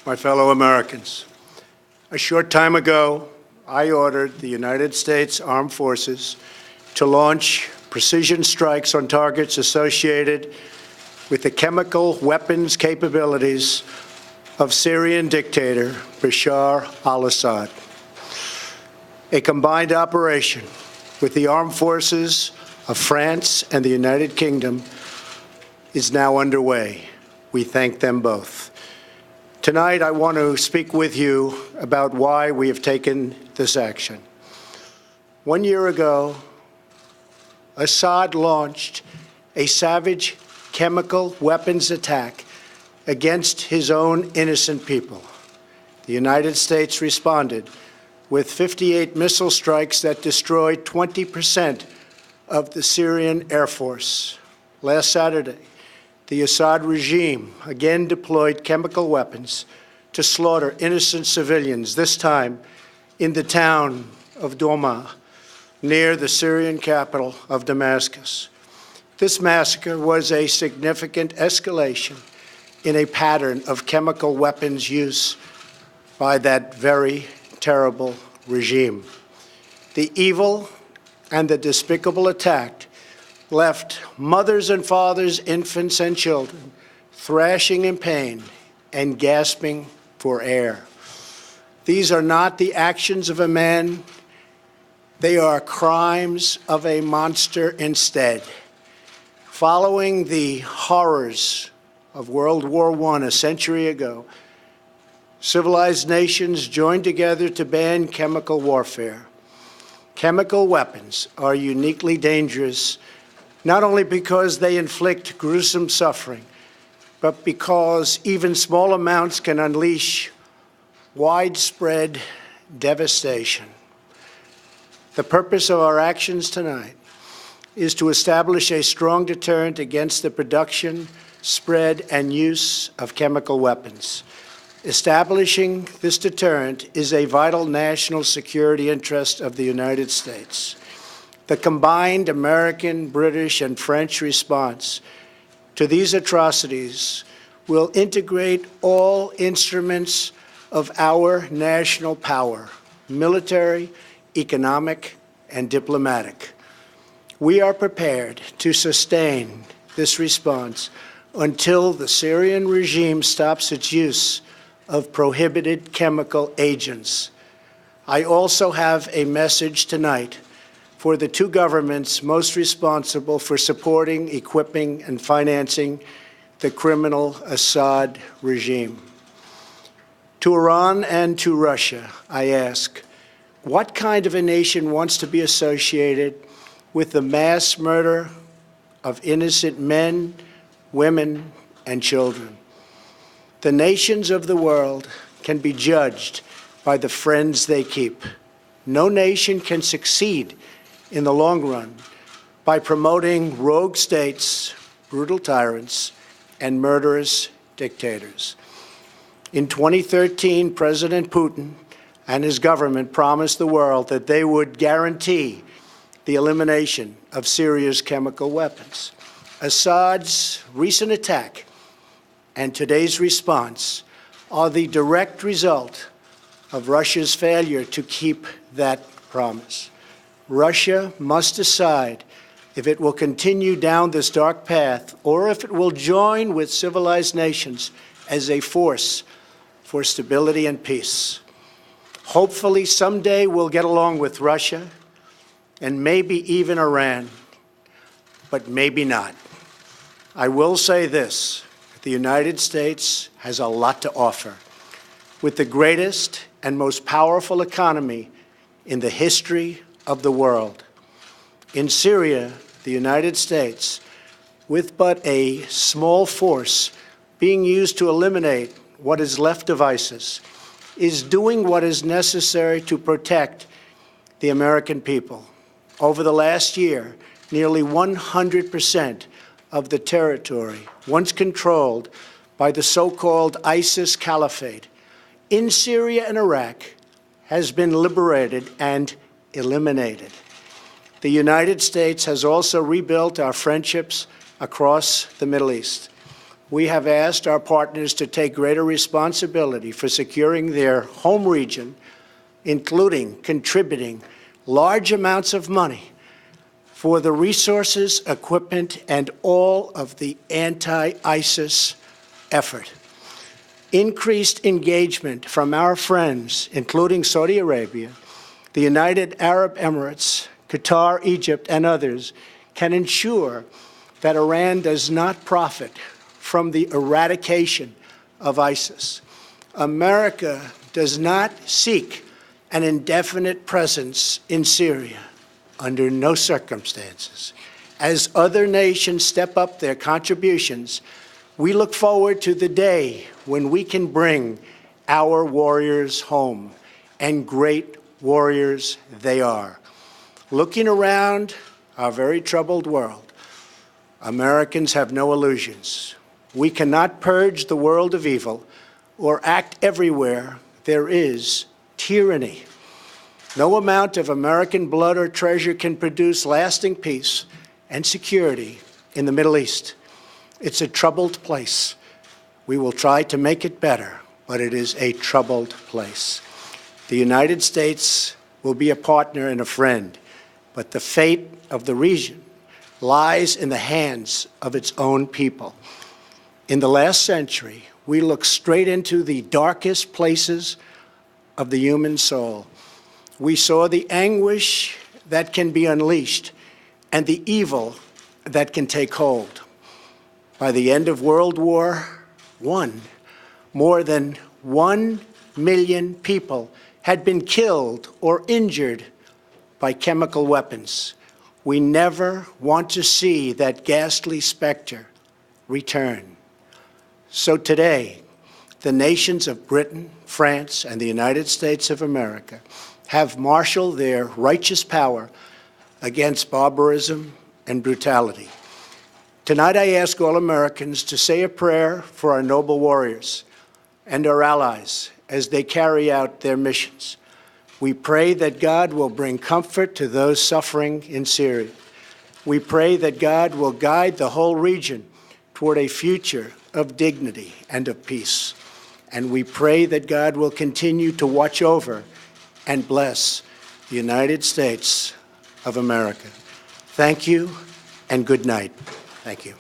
My fellow Americans, a short time ago, I ordered the United States Armed Forces to launch precision strikes on targets associated with the chemical weapons capabilities of Syrian dictator Bashar al-Assad. A combined operation with the armed forces of France and the United Kingdom is now underway. We thank them both. Tonight, I want to speak with you about why we have taken this action. 1 year ago, Assad launched a savage chemical weapons attack against his own innocent people. The United States responded with 58 missile strikes that destroyed 20% of the Syrian Air Force. Last Saturday, the Assad regime again deployed chemical weapons to slaughter innocent civilians, this time in the town of Douma, near the Syrian capital of Damascus. This massacre was a significant escalation in a pattern of chemical weapons use by that very terrible regime. The evil and the despicable attack left mothers and fathers, infants and children thrashing in pain and gasping for air. These are not the actions of a man. They are crimes of a monster instead. Following the horrors of World War I a century ago, civilized nations joined together to ban chemical warfare. Chemical weapons are uniquely dangerous, not only because they inflict gruesome suffering, but because even small amounts can unleash widespread devastation. The purpose of our actions tonight is to establish a strong deterrent against the production, spread, and use of chemical weapons. Establishing this deterrent is a vital national security interest of the United States. The combined American, British, and French response to these atrocities will integrate all instruments of our national power, military, economic, and diplomatic. We are prepared to sustain this response until the Syrian regime stops its use of prohibited chemical agents. I also have a message tonight for the two governments most responsible for supporting, equipping, and financing the criminal Assad regime. To Iran and to Russia, I ask, what kind of a nation wants to be associated with the mass murder of innocent men, women, and children? The nations of the world can be judged by the friends they keep. No nation can succeed in the long run by promoting rogue states, brutal tyrants, and murderous dictators. In 2013, President Putin and his government promised the world that they would guarantee the elimination of Syria's chemical weapons. Assad's recent attack and today's response are the direct result of Russia's failure to keep that promise. Russia must decide if it will continue down this dark path or if it will join with civilized nations as a force for stability and peace. Hopefully, someday we'll get along with Russia and maybe even Iran, but maybe not. I will say this. The United States has a lot to offer. With the greatest and most powerful economy in the history of the world. In Syria, the United States, with but a small force being used to eliminate what is left of ISIS, is doing what is necessary to protect the American people. Over the last year, nearly 100% of the territory once controlled by the so-called ISIS Caliphate in Syria and Iraq has been liberated and eliminated. The United States has also rebuilt our friendships across the Middle East. we have asked our partners to take greater responsibility for securing their home region, including contributing large amounts of money for the resources, equipment, and all of the anti-ISIS effort. Increased engagement from our friends, including Saudi Arabia, the United Arab Emirates, Qatar, Egypt, and others, can ensure that Iran does not profit from the eradication of ISIS. America does not seek an indefinite presence in Syria under no circumstances. As other nations step up their contributions, we look forward to the day when we can bring our warriors home, and great warriors they are. Looking around our very troubled world, Americans have no illusions. We cannot purge the world of evil or act everywhere there is tyranny. No amount of American blood or treasure can produce lasting peace and security in the Middle East. It's a troubled place. We will try to make it better, but it is a troubled place. The United States will be a partner and a friend, but the fate of the region lies in the hands of its own people. In the last century, we looked straight into the darkest places of the human soul. We saw the anguish that can be unleashed and the evil that can take hold. By the end of World War I, more than 1 million people had been killed or injured by chemical weapons. We never want to see that ghastly specter return. So today, the nations of Britain, France, and the United States of America have marshaled their righteous power against barbarism and brutality. Tonight, I ask all Americans to say a prayer for our noble warriors and our allies as they carry out their missions. We pray that God will bring comfort to those suffering in Syria. We pray that God will guide the whole region toward a future of dignity and of peace. And we pray that God will continue to watch over and bless the United States of America. Thank you and good night. Thank you.